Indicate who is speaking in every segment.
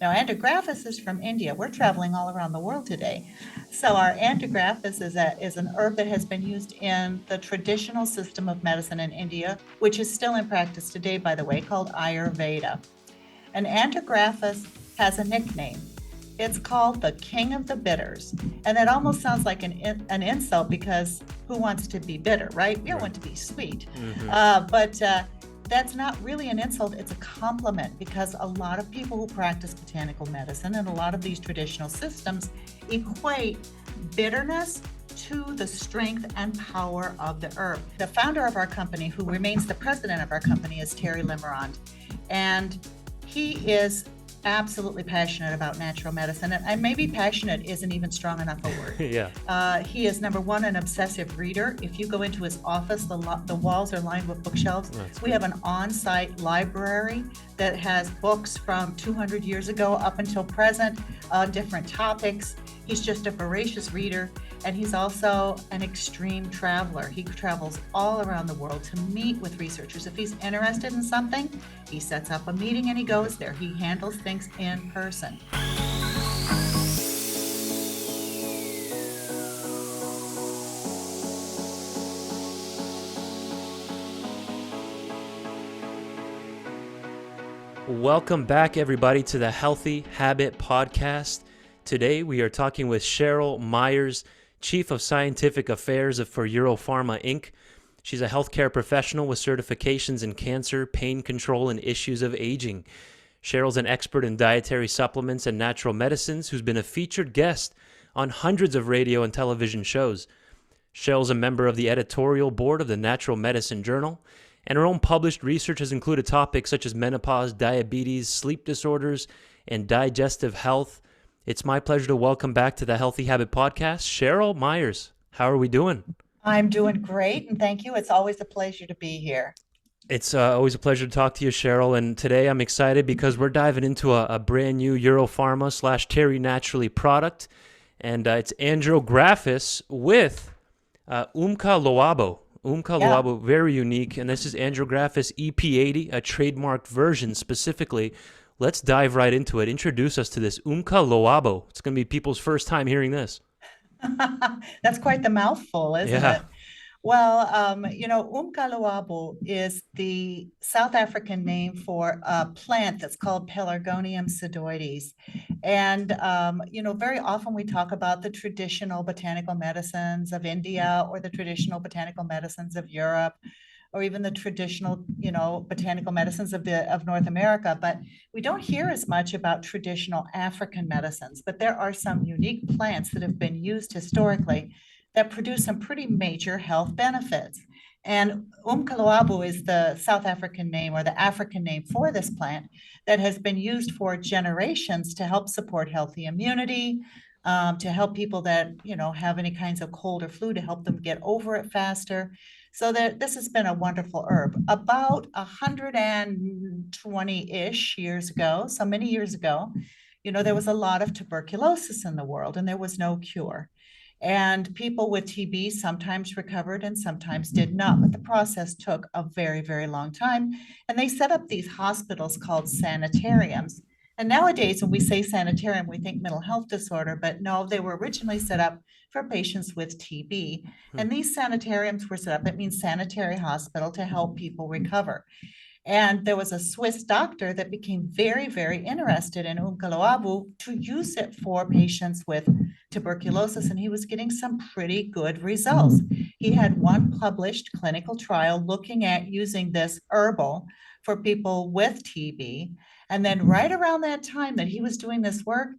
Speaker 1: Now, Andrographis is from India. We're traveling all around the world today. So our Andrographis is an herb that has been used in the traditional system of medicine in India, which is still in practice today, by the way, called Ayurveda. And Andrographis has a nickname. It's called the King of the Bitters. And that almost sounds like an insult because who wants to be bitter, right? We all want to be sweet. But that's not really an insult, it's a compliment because a lot of people who practice botanical medicine and a lot of these traditional systems equate bitterness to the strength and power of the herb. The founder of our company, who remains the president of our company, is Terry Limerand. And he is absolutely passionate about natural medicine. And maybe passionate isn't even strong enough a word. He is, number one, an obsessive reader. If you go into his office, the walls are lined with bookshelves. We have an on-site library that has books from 200 years ago up until present on different topics. He's just a voracious reader, and he's also an extreme traveler. He travels all around the world to meet with researchers. If he's interested in something, he sets up a meeting and he goes there. He handles things in person.
Speaker 2: Welcome back, everybody, to the Healthy Habit Podcast. Today, we are talking with Cheryl Myers, Chief of Scientific Affairs for EuroPharma, Inc. She's a healthcare professional with certifications in cancer, pain control, and issues of aging. Cheryl's an expert in dietary supplements and natural medicines who's been a featured guest on hundreds of radio and television shows. Cheryl's a member of the editorial board of the Natural Medicine Journal, and her own published research has included topics such as menopause, diabetes, sleep disorders, and digestive health. It's my pleasure to welcome back to the Healthy Habit Podcast, Cheryl Myers. How are we doing?
Speaker 1: I'm doing great, and thank you. It's always a pleasure to be here.
Speaker 2: It's always a pleasure to talk to you, Cheryl. And today I'm excited because we're diving into a brand new EuroPharma / Terry Naturally product. And it's Andrographis with Umckaloabo. Umckaloabo, very unique. And this is Andrographis EP80, a trademarked version specifically. Let's dive right into it. Introduce us to this Umckaloabo. It's going to be people's first time hearing this.
Speaker 1: That's quite the mouthful, isn't it? Well, Umckaloabo is the South African name for a plant that's called Pelargonium pseudoides. And, very often we talk about the traditional botanical medicines of India or the traditional botanical medicines of Europe, or even the traditional, botanical medicines of North America, but we don't hear as much about traditional African medicines. But there are some unique plants that have been used historically that produce some pretty major health benefits. And Umckaloabo is the South African name or the African name for this plant that has been used for generations to help support healthy immunity, to help people that, have any kinds of cold or flu, to help them get over it faster. So this has been a wonderful herb. About 120-ish years ago, so many years ago, there was a lot of tuberculosis in the world and there was no cure. And people with TB sometimes recovered and sometimes did not, but the process took a very, very long time. And they set up these hospitals called sanitariums. And nowadays, when we say sanitarium, we think mental health disorder, but no, they were originally set up for patients with TB. And these sanitariums were set up, that means sanitary hospital, to help people recover. And there was a Swiss doctor that became very, very interested in Umckaloabo to use it for patients with tuberculosis, and he was getting some pretty good results. He had one published clinical trial looking at using this herbal for people with TB. And then right around that time that he was doing this work,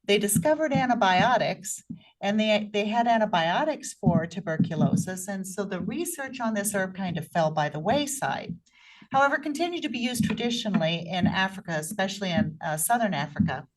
Speaker 1: they discovered antibiotics, and they had antibiotics for tuberculosis. And so the research on this herb kind of fell by the wayside. However, continued to be used traditionally in Africa, especially in Southern Africa.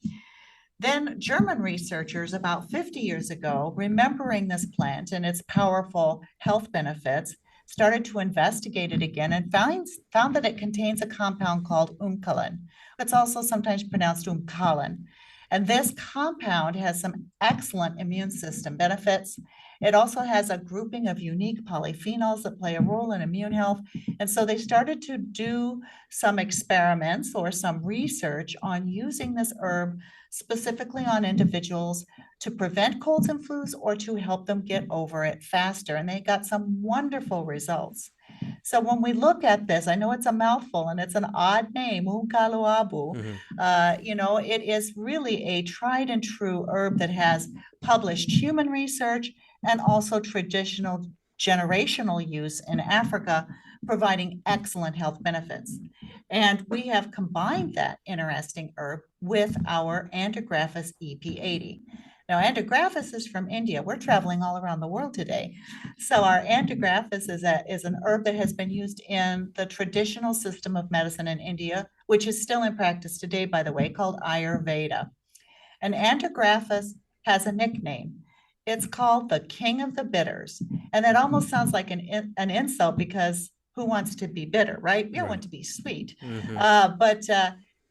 Speaker 1: Then German researchers about 50 years ago, remembering this plant and its powerful health benefits, started to investigate it again and found that it contains a compound called umcalin. It's also sometimes pronounced umcalin. And this compound has some excellent immune system benefits. It also has a grouping of unique polyphenols that play a role in immune health. And so they started to do some experiments or some research on using this herb specifically on individuals to prevent colds and flus or to help them get over it faster. And they got some wonderful results. So when we look at this, I know it's a mouthful and it's an odd name, Umckaloabo. It is really a tried and true herb that has published human research and also traditional generational use in Africa, providing excellent health benefits. And we have combined that interesting herb with our Andrographis EP80. Now, Andrographis is from India. We're traveling all around the world today. So our Andrographis is an herb that has been used in the traditional system of medicine in India, which is still in practice today, by the way, called Ayurveda. And Andrographis has a nickname. It's called the King of the Bitters. And that almost sounds like an insult because who wants to be bitter, right? We all want to be sweet. But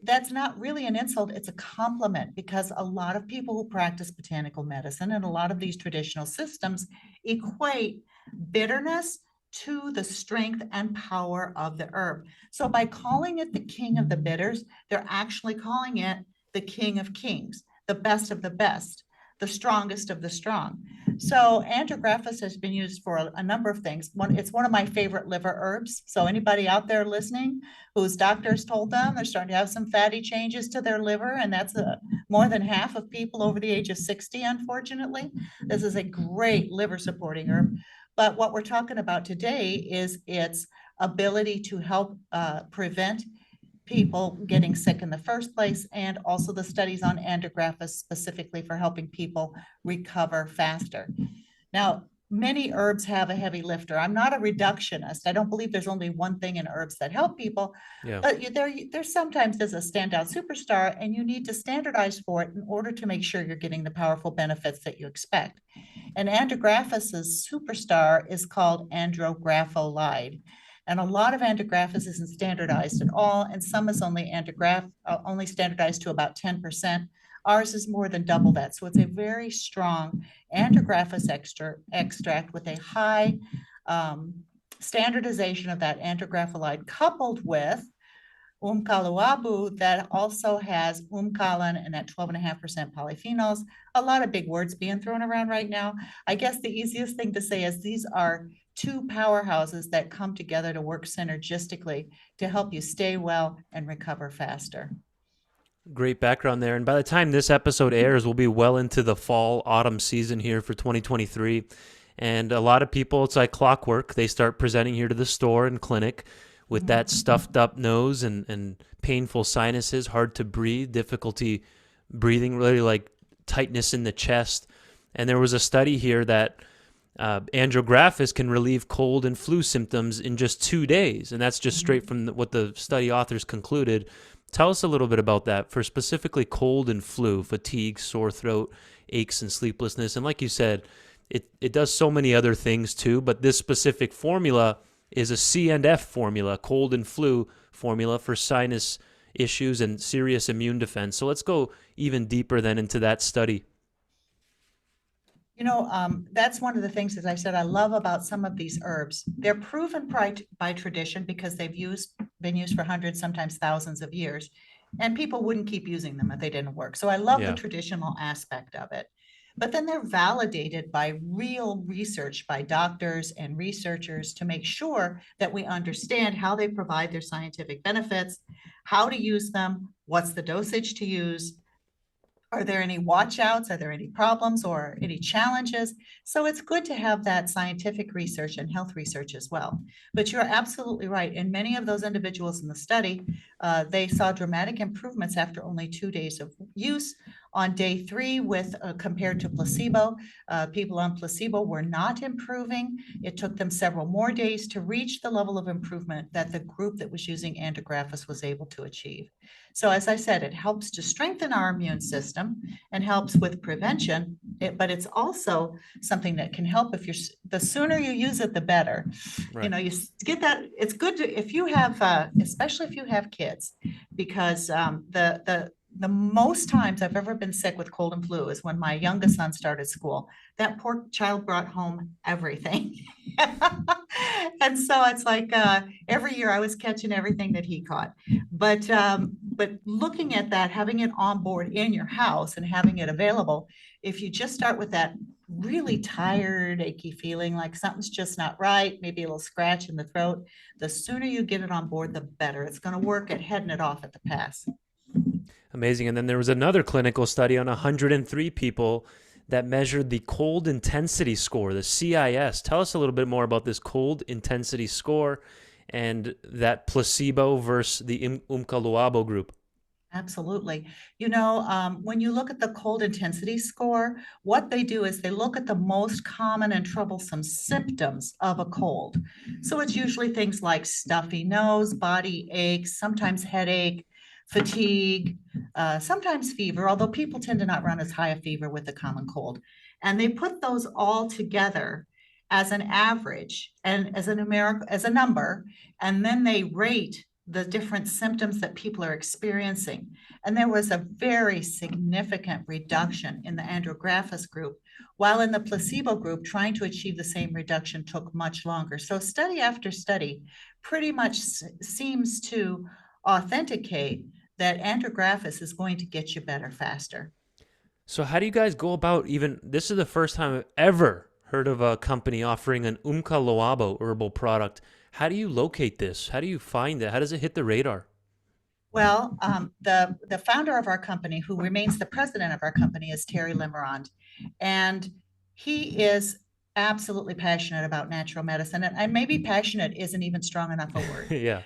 Speaker 1: that's not really an insult. It's a compliment because a lot of people who practice botanical medicine and a lot of these traditional systems equate bitterness to the strength and power of the herb. So by calling it the King of the Bitters, they're actually calling it the King of Kings, the best of the best, the strongest of the strong. So Andrographis has been used for a number of things. It's one of my favorite liver herbs. So anybody out there listening whose doctors told them they're starting to have some fatty changes to their liver, and that's more than half of people over the age of 60, unfortunately. This is a great liver supporting herb. But what we're talking about today is its ability to help prevent people getting sick in the first place, and also the studies on Andrographis specifically for helping people recover faster. Now, many herbs have a heavy lifter. I'm not a reductionist. I don't believe there's only one thing in herbs that help people, but there sometimes is a standout superstar, and you need to standardize for it in order to make sure you're getting the powerful benefits that you expect. And Andrographis's superstar is called Andrographolide. And a lot of Andrographis isn't standardized at all, and some is only standardized to about 10%. Ours is more than double that. So it's a very strong Andrographis extract with a high standardization of that Andrographolide, coupled with Umckaloabo that also has umcalin and that 12.5% polyphenols. A lot of big words being thrown around right now. I guess the easiest thing to say is these are two powerhouses that come together to work synergistically to help you stay well and recover faster.
Speaker 2: Great background there. And by the time this episode airs, we'll be well into the fall, autumn season here for 2023. And a lot of people, it's like clockwork. They start presenting here to the store and clinic with that stuffed up nose and painful sinuses, hard to breathe, difficulty breathing, really like tightness in the chest. And there was a study here that Andrographis can relieve cold and flu symptoms in just 2 days. And that's just straight from what the study authors concluded. Tell us a little bit about that for specifically cold and flu, fatigue, sore throat, aches and sleeplessness. And like you said, it does so many other things too, but this specific formula is a C&F formula, cold and flu formula for sinus issues and serious immune defense. So let's go even deeper then into that study.
Speaker 1: That's one of the things, as I said, I love about some of these herbs. They're proven by tradition because they've been used for hundreds, sometimes thousands of years, and people wouldn't keep using them if they didn't work. So I love the traditional aspect of it. But then they're validated by real research by doctors and researchers to make sure that we understand how they provide their scientific benefits, how to use them, what's the dosage to use. Are there any watchouts? Are there any problems or any challenges? So it's good to have that scientific research and health research as well. But you're absolutely right. In many of those individuals in the study, they saw dramatic improvements after only 2 days of use. On day 3, compared to placebo, people on placebo were not improving. It took them several more days to reach the level of improvement that the group that was using Andrographis was able to achieve. So as I said, it helps to strengthen our immune system and helps with prevention, but it's also something that can help the sooner you use it, the better. Right. You get that. It's good if you have, especially if you have kids, because the most times I've ever been sick with cold and flu is when my youngest son started school. That poor child brought home everything. And so it's like every year I was catching everything that he caught. But looking at that, having it on board in your house and having it available, if you just start with that really tired, achy feeling like something's just not right, maybe a little scratch in the throat, the sooner you get it on board, the better. It's going to work at heading it off at the pass.
Speaker 2: Amazing. And then there was another clinical study on 103 people that measured the cold intensity score, the CIS. Tell us a little bit more about this cold intensity score and that placebo versus the Umckaloabo group.
Speaker 1: Absolutely. When you look at the cold intensity score, what they do is they look at the most common and troublesome symptoms of a cold. So it's usually things like stuffy nose, body aches, sometimes headache, fatigue, sometimes fever, although people tend to not run as high a fever with the common cold. And they put those all together as an average and as a number, and then they rate the different symptoms that people are experiencing. And there was a very significant reduction in the Andrographis group, while in the placebo group, trying to achieve the same reduction took much longer. So study after study pretty much seems to authenticate that Andrographis is going to get you better faster.
Speaker 2: So how do you guys go about this is the first time I've ever heard of a company offering an Umckaloabo herbal product. How do you locate this? How do you find it? How does it hit the radar?
Speaker 1: Well, the founder of our company, who remains the president of our company, is Terry Limerand, and he is absolutely passionate about natural medicine. And maybe passionate isn't even strong enough a word.
Speaker 2: Yeah.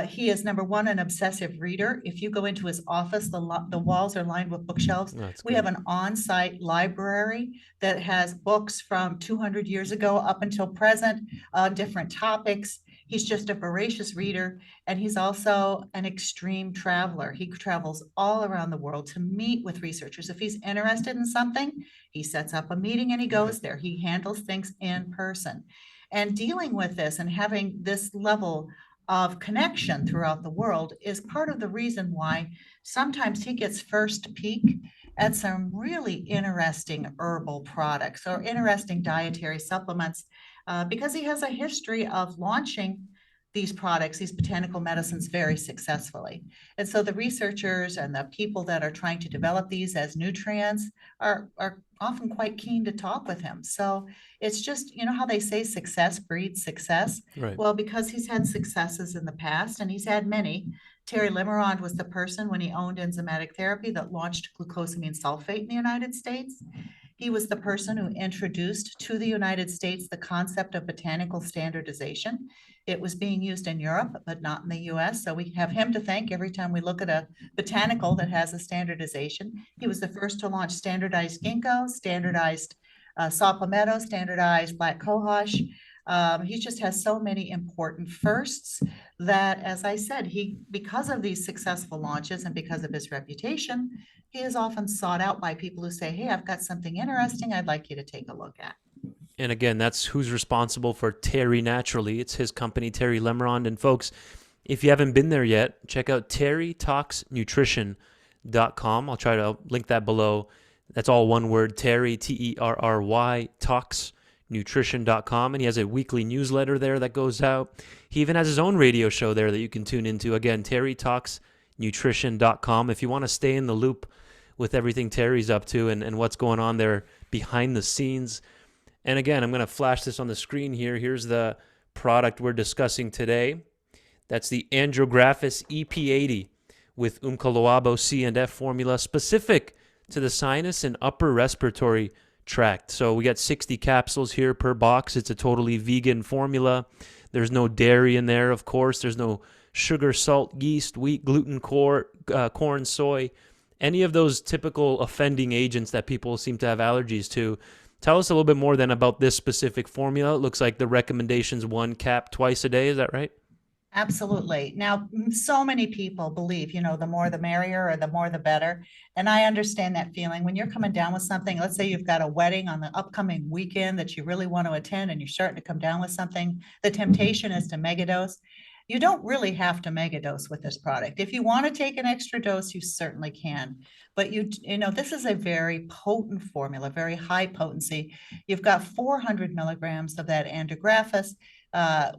Speaker 1: He is, number one, an obsessive reader. If you go into his office, the walls are lined with bookshelves. We have an on-site library that has books from 200 years ago up until present on different topics. He's just a voracious reader, and he's also an extreme traveler. He travels all around the world to meet with researchers. If he's interested in something, he sets up a meeting and he goes there. He handles things in person. And dealing with this and having this level of connection throughout the world is part of the reason why sometimes he gets first peek at some really interesting herbal products or interesting dietary supplements, because he has a history of launching these products, these botanical medicines, very successfully. And so the researchers and the people that are trying to develop these as nutrients are often quite keen to talk with him. So it's just, how they say success breeds success.
Speaker 2: Right.
Speaker 1: Well, because he's had successes in the past, and he's had many. Terry Limerand was the person, when he owned enzymatic therapy, that launched glucosamine sulfate in the United States. He was the person who introduced to the United States the concept of botanical standardization. It was being used in Europe, but not in the US. So we have him to thank every time we look at a botanical that has a standardization. He was the first to launch standardized ginkgo, standardized saw palmetto, standardized black cohosh. He just has so many important firsts that, as I said, because of these successful launches and because of his reputation, he is often sought out by people who say, hey, I've got something interesting I'd like you to take a look at.
Speaker 2: And again, that's who's responsible for Terry Naturally. It's his company, Terry Limerand. And folks, if you haven't been there yet, check out terrytalksnutrition.com. I'll try to link that below. That's all one word, Terry, Terry, talksnutrition.com. And he has a weekly newsletter there that goes out. He even has his own radio show there that you can tune into. Again, terrytalksnutrition.com. If you want to stay in the loop with everything Terry's up to and what's going on there behind the scenes. And again, I'm going to flash this on the screen here. Here's the product we're discussing today. That's the Andrographis EP80 with Umckaloabo C and F formula, specific to the sinus and upper respiratory tract. So we got 60 capsules here per box. It's a totally vegan formula. There's no dairy in there, of course. There's no sugar, salt, yeast, wheat, gluten, corn, soy, any of those typical offending agents that people seem to have allergies to. Tell us a little bit more then about this specific formula. It looks like the recommendation's 1 cap twice a day. Is that right?
Speaker 1: Absolutely. Now, so many people believe, the more the merrier or the more the better. And I understand that feeling when you're coming down with something. Let's say you've got a wedding on the upcoming weekend that you really want to attend and you're starting to come down with something. The temptation is to megadose. You don't really have to megadose with this product. If you want to take an extra dose, you certainly can. But this is a very potent formula, very high potency. You've got 400 milligrams of that Andrographis, that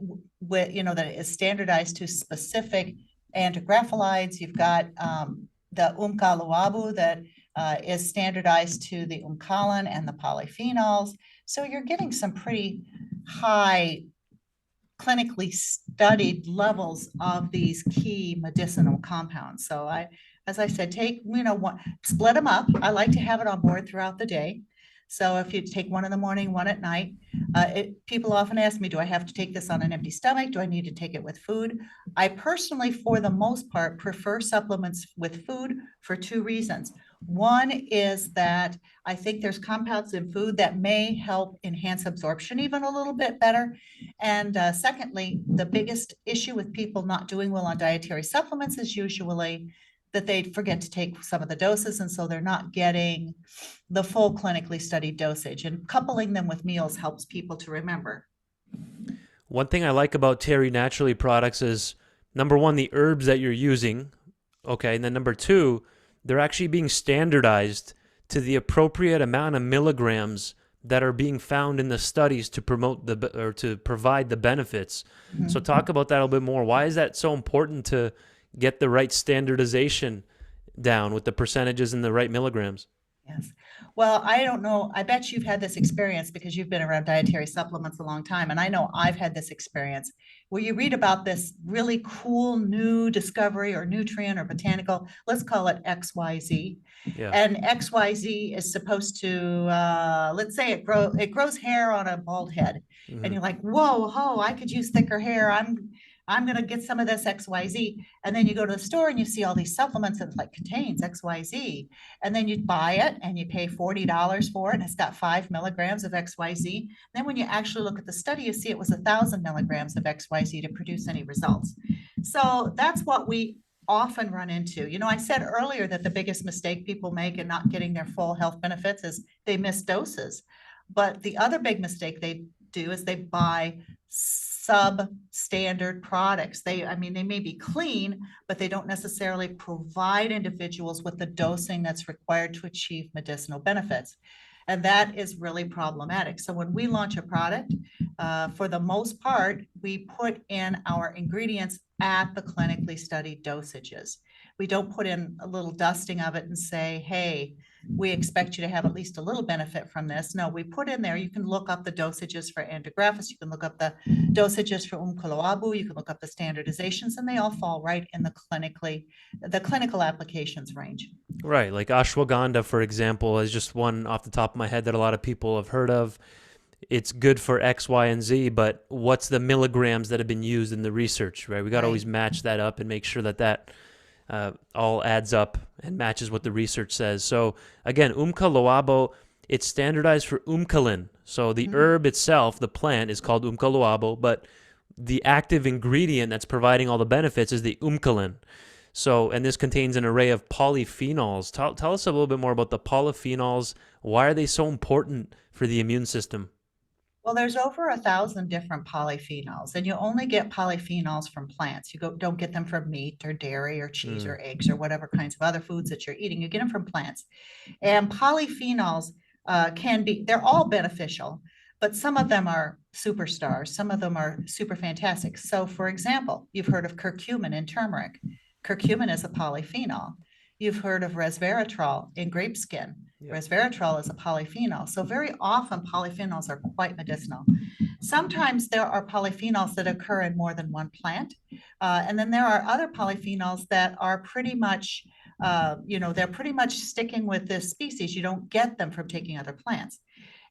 Speaker 1: is standardized to specific andrographolides. You've got the Umckaloabo that is standardized to the umcalin and the polyphenols. So you're getting some pretty high clinically studied levels of these key medicinal compounds. So as I said, split them up. I like to have it on board throughout the day. So if you take one in the morning, one at night, people often ask me, do I have to take this on an empty stomach? Do I need to take it with food? I personally, for the most part, prefer supplements with food for two reasons. One is that I think there's compounds in food that may help enhance absorption even a little bit better. And secondly, the biggest issue with people not doing well on dietary supplements is usually that they forget to take some of the doses, and so they're not getting the full clinically studied dosage. And coupling them with meals helps people to remember.
Speaker 2: One thing I like about Terry Naturally products is, number one, the herbs that you're using, okay, and then number two, they're actually being standardized to the appropriate amount of milligrams that are being found in the studies to to provide the benefits. Mm-hmm. So talk about that a little bit more. Why is that so important to get the right standardization down with the percentages and the right milligrams?
Speaker 1: Yes. Well, I don't know. I bet you've had this experience because you've been around dietary supplements a long time. And I know I've had this experience where you read about this really cool new discovery or nutrient or botanical, let's call it XYZ. Yeah. And XYZ is supposed to, let's say it grows hair on a bald head. Mm-hmm. And you're like, whoa, I could use thicker hair. I'm going to get some of this XYZ. And then you go to the store and you see all these supplements that like contains XYZ. And then you buy it and you pay $40 for it. And it's got 5 milligrams of XYZ. Then when you actually look at the study, you see it was 1,000 milligrams of XYZ to produce any results. So that's what we often run into. I said earlier that the biggest mistake people make in not getting their full health benefits is they miss doses. But the other big mistake they do is they buy substandard products. They may be clean, but they don't necessarily provide individuals with the dosing that's required to achieve medicinal benefits. And that is really problematic. So when we launch a product, for the most part, we put in our ingredients at the clinically studied dosages. We don't put in a little dusting of it and say, hey, we expect you to have at least a little benefit from this. No, we put in there, you can look up the dosages for Andrographis, you can look up the dosages for Umckaloabo, you can look up the standardizations, and they all fall right in the clinical applications range.
Speaker 2: Right, like ashwagandha, for example, is just one off the top of my head that a lot of people have heard of. It's good for X, Y, and Z, but what's the milligrams that have been used in the research, right? We got to always match that up and make sure that all adds up and matches what the research says. So again, Umckaloabo, it's standardized for umcalin. So the herb itself, the plant, is called Umckaloabo, but the active ingredient that's providing all the benefits is the umcalin. So, and this contains an array of polyphenols. Tell us a little bit more about the polyphenols. Why are they so important for the immune system?
Speaker 1: Well, there's over 1,000 different polyphenols, and you only get polyphenols from plants. Don't get them from meat or dairy or cheese or eggs or whatever kinds of other foods that you're eating. You get them from plants. And polyphenols they're all beneficial, but some of them are superstars. Some of them are super fantastic. So for example, you've heard of curcumin in turmeric. Curcumin is a polyphenol. You've heard of resveratrol in grape skin. Yeah. Resveratrol is a polyphenol. So very often polyphenols are quite medicinal. Sometimes there are polyphenols that occur in more than one plant. And then there are other polyphenols that are pretty much, they're pretty much sticking with this species. You don't get them from taking other plants.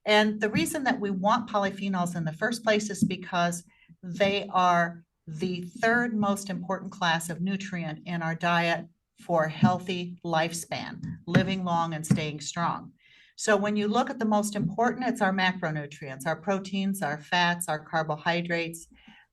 Speaker 1: And the reason that we want polyphenols in the first place is because they are the third most important class of nutrient in our diet for healthy lifespan, living long and staying strong. So when you look at the most important, it's our macronutrients, our proteins, our fats, our carbohydrates.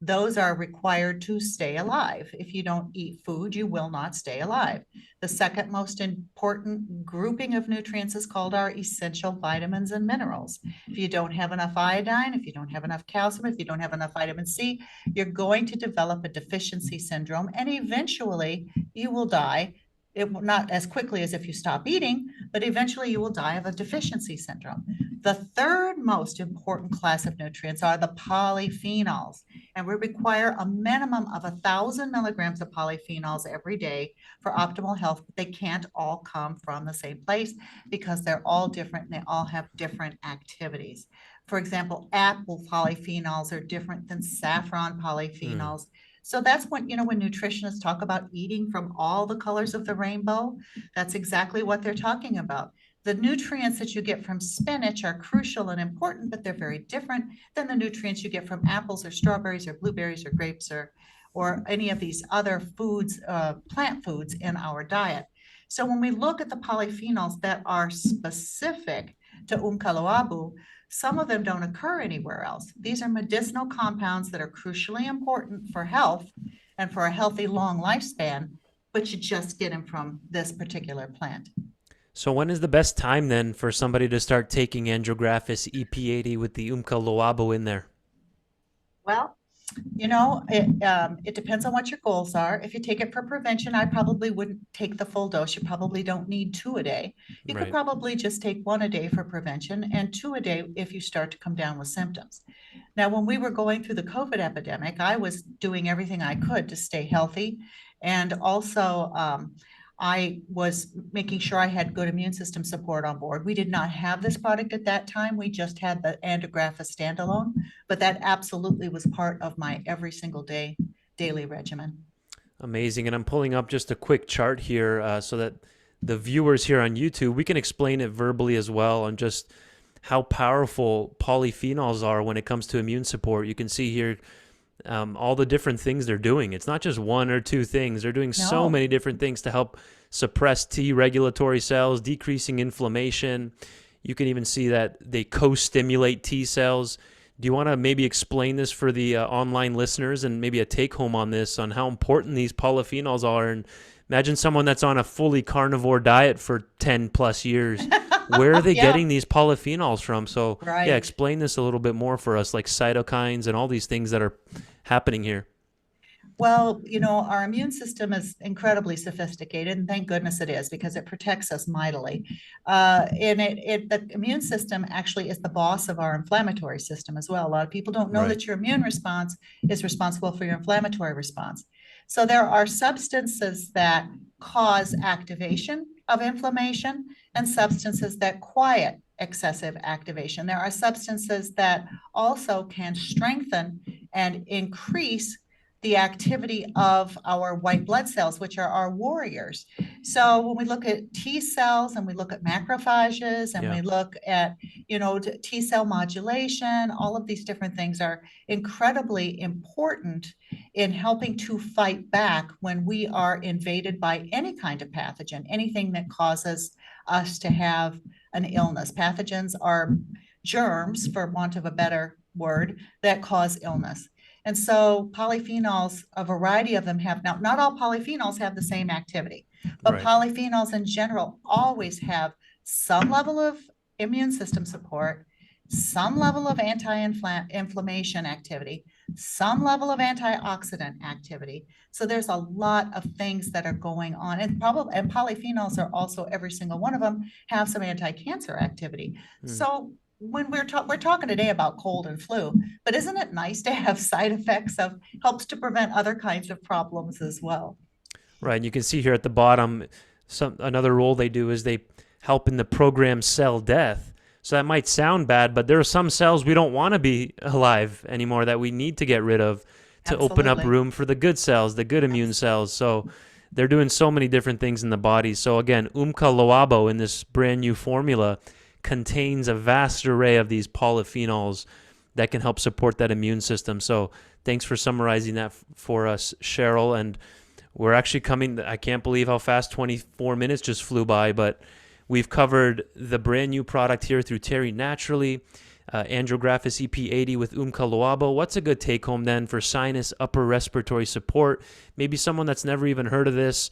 Speaker 1: those are required to stay alive. If you don't eat food, you will not stay alive. The second most important grouping of nutrients is called our essential vitamins and minerals. If you don't have enough iodine, if you don't have enough calcium, if you don't have enough vitamin C, you're going to develop a deficiency syndrome, and eventually you will die. It will not as quickly as if you stop eating, but eventually you will die of a deficiency syndrome. The third most important class of nutrients are the polyphenols, and we require a minimum of 1,000 milligrams of polyphenols every day for optimal health, but they can't all come from the same place because they're all different and they all have different activities. For example, apple polyphenols are different than saffron polyphenols. So that's when, when nutritionists talk about eating from all the colors of the rainbow, that's exactly what they're talking about. The nutrients that you get from spinach are crucial and important, but they're very different than the nutrients you get from apples or strawberries or blueberries or grapes or any of these other foods, plant foods in our diet. So when we look at the polyphenols that are specific to Umckaloabo, some of them don't occur anywhere else. These are medicinal compounds that are crucially important for health and for a healthy long lifespan, but you just get them from this particular plant.
Speaker 2: So when is the best time then for somebody to start taking Andrographis EP80 with the Umckaloabo in there?
Speaker 1: Well, it depends on what your goals are. If you take it for prevention, I probably wouldn't take the full dose. You probably don't need 2 a day. You could probably just take 1 a day for prevention and 2 a day if you start to come down with symptoms. Now, when we were going through the COVID epidemic, I was doing everything I could to stay healthy. And also, I was making sure I had good immune system support on board. We did not have this product at that time. We just had the Andrographis standalone, but that absolutely was part of my every single day, daily regimen.
Speaker 2: Amazing. And I'm pulling up just a quick chart here so that the viewers here on YouTube, we can explain it verbally as well on just how powerful polyphenols are when it comes to immune support. You can see here all the different things they're doing. It's not just 1 or 2 things. They're doing so many different things to help suppress T regulatory cells, decreasing inflammation. You can even see that they co-stimulate T cells. Do you want to maybe explain this for the online listeners and maybe a take-home on this, on how important these polyphenols are? And imagine someone that's on a fully carnivore diet for 10 plus years. Where are they getting these polyphenols from? So yeah, explain this a little bit more for us, like cytokines and all these things that are happening here.
Speaker 1: Well, our immune system is incredibly sophisticated, and thank goodness it is, because it protects us mightily. And the immune system actually is the boss of our inflammatory system as well. A lot of people don't know that your immune response is responsible for your inflammatory response. So there are substances that cause activation of inflammation and substances that quiet excessive activation. There are substances that also can strengthen and increase the activity of our white blood cells, which are our warriors. So when we look at T cells and we look at macrophages and we look at, T cell modulation, all of these different things are incredibly important in helping to fight back when we are invaded by any kind of pathogen, anything that causes us to have an illness. Pathogens are germs, for want of a better word, that cause illness. And so polyphenols, a variety of them have, now not all polyphenols have the same activity, but polyphenols in general always have some level of immune system support, some level of anti-inflammation activity, some level of antioxidant activity. So there's a lot of things that are going on, and polyphenols are also, every single one of them have some anti-cancer activity. So when we're talking today about cold and flu, but isn't it nice to have side effects of helps to prevent other kinds of problems as well?
Speaker 2: Right. And you can see here at the bottom, another role they do is they help in the programmed cell death. So that might sound bad, but there are some cells we don't want to be alive anymore that we need to get rid of to open up room for the good cells, the good immune cells. So they're doing so many different things in the body. So again, Umckaloabo in this brand new formula contains a vast array of these polyphenols that can help support that immune system. So thanks for summarizing that for us, Cheryl. And we're actually coming, I can't believe how fast 24 minutes just flew by, but we've covered the brand new product here through Terry Naturally, Andrographis EP80 with Umckaloabo. What's a good take home then for sinus, upper respiratory support? Maybe someone that's never even heard of this,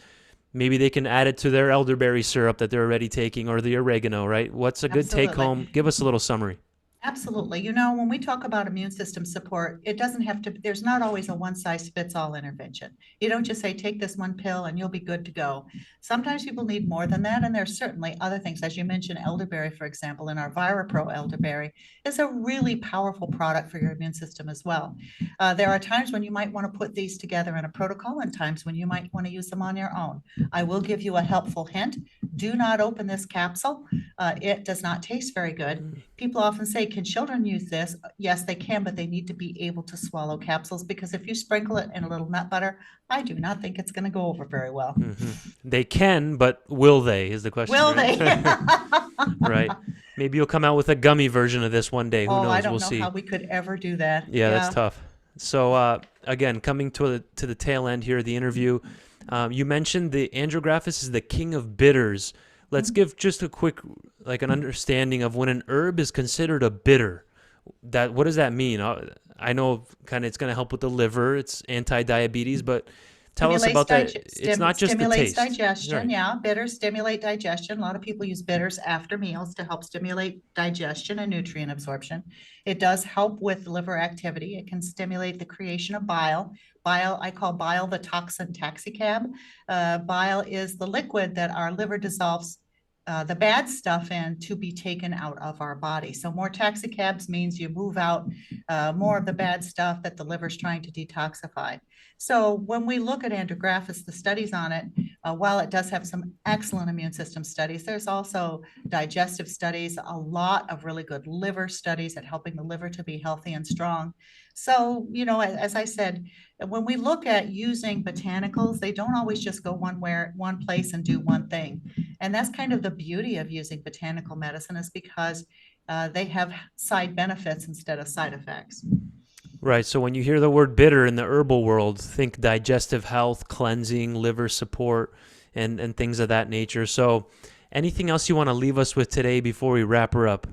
Speaker 2: maybe they can add it to their elderberry syrup that they're already taking, or the oregano, right? What's a good take home? Give us a little summary.
Speaker 1: Absolutely. When we talk about immune system support, it doesn't have to, there's not always a one size fits all intervention. You don't just say, take this one pill and you'll be good to go. Sometimes people need more than that. And there's certainly other things. As you mentioned, elderberry, for example, in our ViraPro elderberry is a really powerful product for your immune system as well. There are times when you might want to put these together in a protocol and times when you might want to use them on your own. I will give you a helpful hint. Do not open this capsule. It does not taste very good. People often say, can children use this? Yes, they can, but they need to be able to swallow capsules because if you sprinkle it in a little nut butter, I do not think it's going to go over very well.
Speaker 2: They can, but will they is the question.
Speaker 1: Will
Speaker 2: right?
Speaker 1: they?
Speaker 2: Right. Maybe you'll come out with a gummy version of this one day. Who knows?
Speaker 1: I don't
Speaker 2: we'll
Speaker 1: know
Speaker 2: see.
Speaker 1: how we could ever do that.
Speaker 2: Yeah, that's tough. So again, coming to the tail end here of the interview, you mentioned the Andrographis is the king of bitters. Let's give just a quick, an understanding of when an herb is considered a bitter. What does that mean? I know kind of it's going to help with the liver. It's anti-diabetes, but tell us about that. It's not just the taste.
Speaker 1: Stimulates digestion.
Speaker 2: Right.
Speaker 1: Yeah, bitters stimulate digestion. A lot of people use bitters after meals to help stimulate digestion and nutrient absorption. It does help with liver activity. It can stimulate the creation of bile. Bile, I call bile the toxin taxicab. Bile is the liquid that our liver dissolves the bad stuff in to be taken out of our body. So more taxicabs means you move out more of the bad stuff that the liver's trying to detoxify. So when we look at Andrographis, the studies on it, while it does have some excellent immune system studies, there's also digestive studies, a lot of really good liver studies at helping the liver to be healthy and strong. So, as I said, when we look at using botanicals, they don't always just go one place and do one thing. And that's kind of the beauty of using botanical medicine is because they have side benefits instead of side effects.
Speaker 2: Right. So when you hear the word bitter in the herbal world, think digestive health, cleansing, liver support, and things of that nature. So anything else you want to leave us with today before we wrap her up?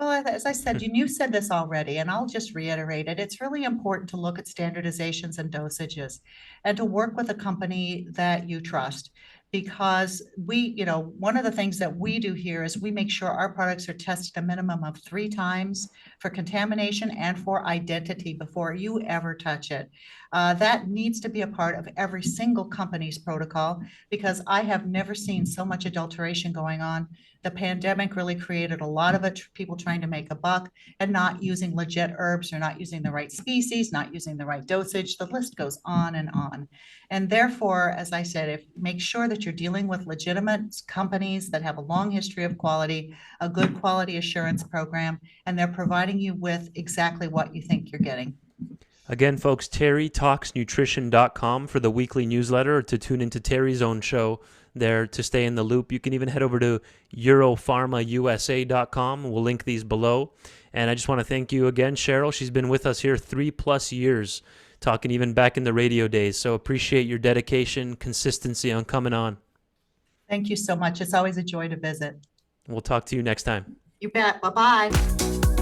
Speaker 1: Well, as I said, you said this already, and I'll just reiterate it. It's really important to look at standardizations and dosages and to work with a company that you trust. Because one of the things that we do here is we make sure our products are tested a minimum of 3 times for contamination and for identity before you ever touch it. That needs to be a part of every single company's protocol because I have never seen so much adulteration going on. The pandemic really created a lot of it, people trying to make a buck and not using legit herbs or not using the right species, not using the right dosage. The list goes on and on. And therefore, as I said, make sure that you're dealing with legitimate companies that have a long history of quality, a good quality assurance program, and they're providing you with exactly what you think you're getting.
Speaker 2: Again, folks, TerryTalksNutrition.com for the weekly newsletter or to tune into Terry's own show there to stay in the loop. You can even head over to EuroPharmaUSA.com. We'll link these below. And I just want to thank you again, Cheryl. She's been with us here 3+ years, talking even back in the radio days. So appreciate your dedication, consistency on coming on.
Speaker 1: Thank you so much. It's always a joy to visit.
Speaker 2: We'll talk to you next time.
Speaker 1: You bet. Bye-bye.